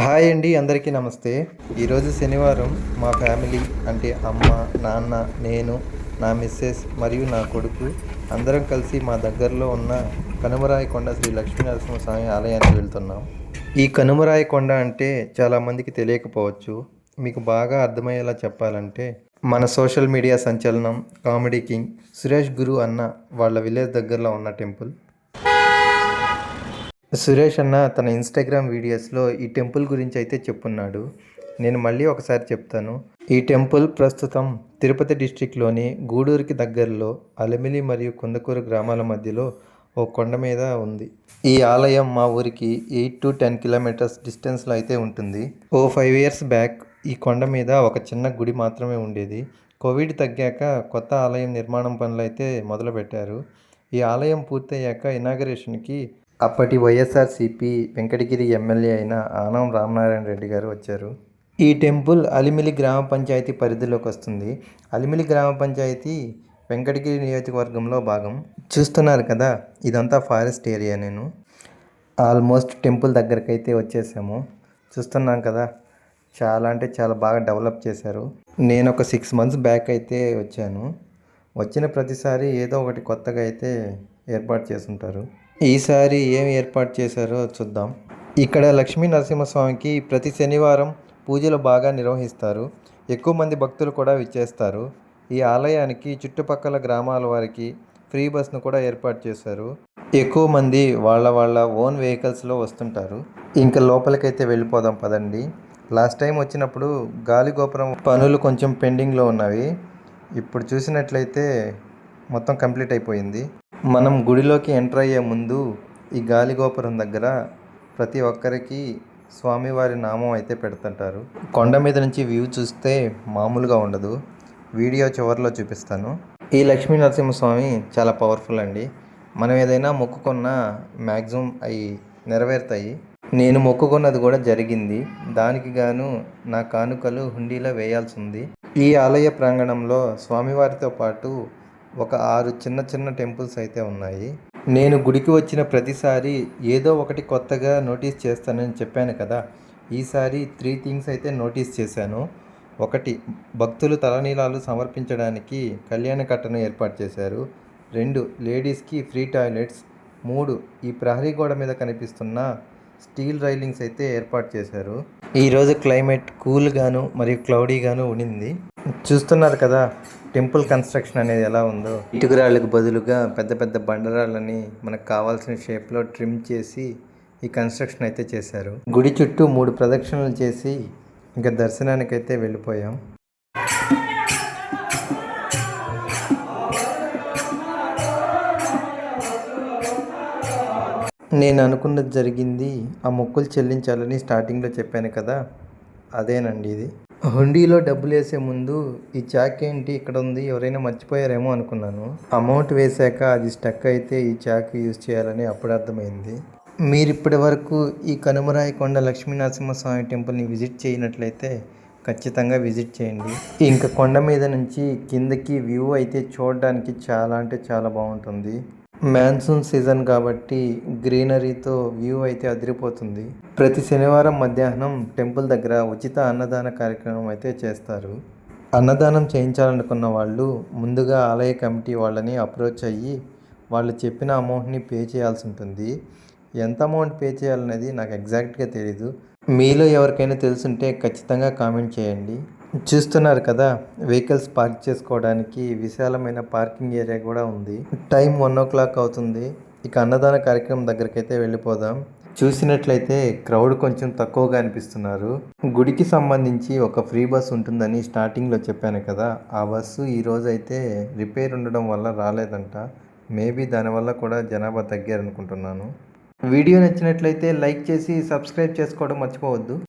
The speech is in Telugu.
హాయ్ అండి, అందరికీ నమస్తే. ఈరోజు శనివారం మా ఫ్యామిలీ అంటే అమ్మ, నాన్న, నేను, నా మిస్సెస్ మరియు నా కొడుకు అందరం కలిసి మా దగ్గరలో ఉన్న కనుమరాయకొండ శ్రీ లక్ష్మీనరసింహస్వామి ఆలయానికి వెళ్తున్నాం. ఈ కనుమరాయకొండ అంటే చాలామందికి తెలియకపోవచ్చు. మీకు బాగా అర్థమయ్యేలా చెప్పాలంటే మన సోషల్ మీడియా సంచలనం కామెడీ కింగ్ సురేష్ గురు అన్న వాళ్ళ విలేజ్ దగ్గరలో ఉన్న టెంపుల్. సురేష్ అన్న తన ఇన్స్టాగ్రామ్ వీడియోస్లో ఈ టెంపుల్ గురించి అయితే చెప్పున్నాడు. నేను మళ్ళీ ఒకసారి చెప్తాను. ఈ టెంపుల్ ప్రస్తుతం తిరుపతి డిస్టిక్లోని గూడూరుకి దగ్గరలో అలిమిలి మరియు కుందకూరు గ్రామాల మధ్యలో ఓ కొండ మీద ఉంది. ఈ ఆలయం మా ఊరికి 8 to 10 కిలోమీటర్స్ డిస్టెన్స్లో అయితే ఉంటుంది. ఓ 5 years బ్యాక్ ఈ కొండ మీద ఒక చిన్న గుడి మాత్రమే ఉండేది. కోవిడ్ తగ్గాక కొత్త ఆలయం నిర్మాణం పనులు అయితే మొదలుపెట్టారు. ఈ ఆలయం పూర్తయ్యాక ఇనాగరేషన్కి అప్పటి వైఎస్ఆర్సీపీ వెంకటగిరి ఎమ్మెల్యే అయిన ఆనం రామనారాయణ రెడ్డి గారు వచ్చారు. ఈ టెంపుల్ అలిమిలి గ్రామ పంచాయతీ పరిధిలోకి వస్తుంది. అలిమిలి గ్రామ పంచాయతీ వెంకటగిరి నియోజకవర్గంలో భాగం. చూస్తున్నారు కదా, ఇదంతా ఫారెస్ట్ ఏరియా. నేను ఆల్మోస్ట్ టెంపుల్ దగ్గరికి అయితే వచ్చేసాము. చూస్తున్నాం కదా, చాలా అంటే చాలా బాగా డెవలప్ చేశారు. నేను ఒక 6 months బ్యాక్ అయితే వచ్చాను. వచ్చిన ప్రతిసారి ఏదో ఒకటి కొత్తగా అయితే ఏర్పాటు చేసుంటారు. ఈసారి ఏం ఏర్పాటు చేశారో చూద్దాం. ఇక్కడ లక్ష్మీ నరసింహస్వామికి ప్రతి శనివారం పూజలు బాగా నిర్వహిస్తారు. ఎక్కువ మంది భక్తులు కూడా విచ్చేస్తారు. ఈ ఆలయానికి చుట్టుపక్కల గ్రామాల వారికి ఫ్రీ బస్ను కూడా ఏర్పాటు చేశారు. ఎక్కువ మంది వాళ్ళ ఓన్ వెహికల్స్లో వస్తుంటారు. ఇంకా లోపలికైతే వెళ్ళిపోదాం పదండి. లాస్ట్ టైం వచ్చినప్పుడు గాలి గోపురం పనులు కొంచెం పెండింగ్లో ఉన్నవి. ఇప్పుడు చూసినట్లయితే మొత్తం కంప్లీట్ అయిపోయింది. మనం గుడిలోకి ఎంటర్ అయ్యే ముందు ఈ గాలిగోపురం దగ్గర ప్రతి ఒక్కరికి స్వామివారి నామం అయితే పెడుతుంటారు. కొండ మీద నుంచి వ్యూ చూస్తే మామూలుగా ఉండదు. వీడియో చివరిలో చూపిస్తాను. ఈ లక్ష్మీ నరసింహస్వామి చాలా పవర్ఫుల్ అండి. మనం ఏదైనా మొక్కుకున్నా మ్యాక్సిమం అవి నెరవేరుతాయి. నేను మొక్కుకున్నది కూడా జరిగింది. దానికి గాను నా కానుకలు హుండీలో వేయాల్సి ఉంది. ఈ ఆలయ ప్రాంగణంలో స్వామివారితో పాటు ఒక 6 చిన్న టెంపుల్స్ అయితే ఉన్నాయి. నేను గుడికి వచ్చిన ప్రతిసారి ఏదో ఒకటి కొత్తగా నోటీస్ చేస్తానని చెప్పాను కదా. ఈసారి 3 things అయితే నోటీస్ చేశాను. 1, భక్తులు తలనీలాలు సమర్పించడానికి కళ్యాణ కట్టను ఏర్పాటు చేశారు. 2, లేడీస్కి ఫ్రీ టాయిలెట్స్. 3, ఈ ప్రహరీ గోడ మీద కనిపిస్తున్న స్టీల్ రైలింగ్స్ అయితే ఏర్పాటు చేశారు. ఈరోజు క్లైమేట్ కూల్గాను మరియు క్లౌడీగాను ఉండింది. చూస్తున్నారు కదా టెంపుల్ కన్స్ట్రక్షన్ అనేది ఎలా ఉందో. ఇటుకరాళ్ళకు బదులుగా పెద్ద బండరాళ్ళని మనకు కావాల్సిన షేప్లో ట్రిమ్ చేసి ఈ కన్స్ట్రక్షన్ అయితే చేశారు. గుడి చుట్టూ 3 ప్రదక్షిణలు చేసి ఇంకా దర్శనానికి అయితే వెళ్ళిపోయాం. నేను అనుకున్నది జరిగింది. ఆ మొక్కులు చెల్లించాలని స్టార్టింగ్లో చెప్పాను కదా, అదేనండి ఇది. హుండీలో డబ్బులు వేసే ముందు ఈ చాక్ ఏంటి ఇక్కడ ఉంది, ఎవరైనా మర్చిపోయారేమో అనుకున్నాను. అమౌంట్ వేశాక అది స్టక్ అయితే ఈ చాక్ యూజ్ చేయాలని అప్పుడు అర్థమైంది. మీరు ఇప్పటి వరకు ఈ కనుమరాయకొండ లక్ష్మీనరసింహస్వామి టెంపుల్ని విజిట్ చేయనట్లయితే ఖచ్చితంగా విజిట్ చేయండి. ఇంకా కొండ మీద నుంచి కిందకి వ్యూ అయితే చూడడానికి చాలా అంటే చాలా బాగుంటుంది. మాన్సూన్ సీజన్ కాబట్టి గ్రీనరీతో వ్యూ అయితే అదిరిపోతుంది. ప్రతి శనివారం మధ్యాహ్నం టెంపుల్ దగ్గర ఉచిత అన్నదాన కార్యక్రమం అయితే చేస్తారు. అన్నదానం చేయించాలనుకున్న వాళ్ళు ముందుగా ఆలయ కమిటీ వాళ్ళని అప్రోచ్ అయ్యి వాళ్ళు చెప్పిన అమౌంట్ని పే చేయాల్సి ఉంటుంది. ఎంత అమౌంట్ పే చేయాలనేది నాకు ఎగ్జాక్ట్గా తెలీదు. మీలో ఎవరికైనా తెలుసుంటే ఖచ్చితంగా కామెంట్ చేయండి. చూస్తున్నారు కదా, వెహికల్స్ పార్క్ చేసుకోవడానికి విశాలమైన పార్కింగ్ ఏరియా కూడా ఉంది. టైం 1 o'clock అవుతుంది. ఇక అన్నదాన కార్యక్రమం దగ్గరికి అయితే వెళ్ళిపోదాం. చూసినట్లయితే క్రౌడ్ కొంచెం తక్కువగా అనిపిస్తున్నారు. గుడికి సంబంధించి ఒక ఫ్రీ బస్ ఉంటుందని స్టార్టింగ్లో చెప్పాను కదా, ఆ బస్సు ఈరోజు అయితే రిపేర్ ఉండడం వల్ల రాలేదంట. మేబీ దానివల్ల కూడా జనాభా తగ్గారనుకుంటున్నాను. వీడియో నచ్చినట్లయితే లైక్ చేసి సబ్స్క్రైబ్ చేసుకోవడం మర్చిపోవద్దు.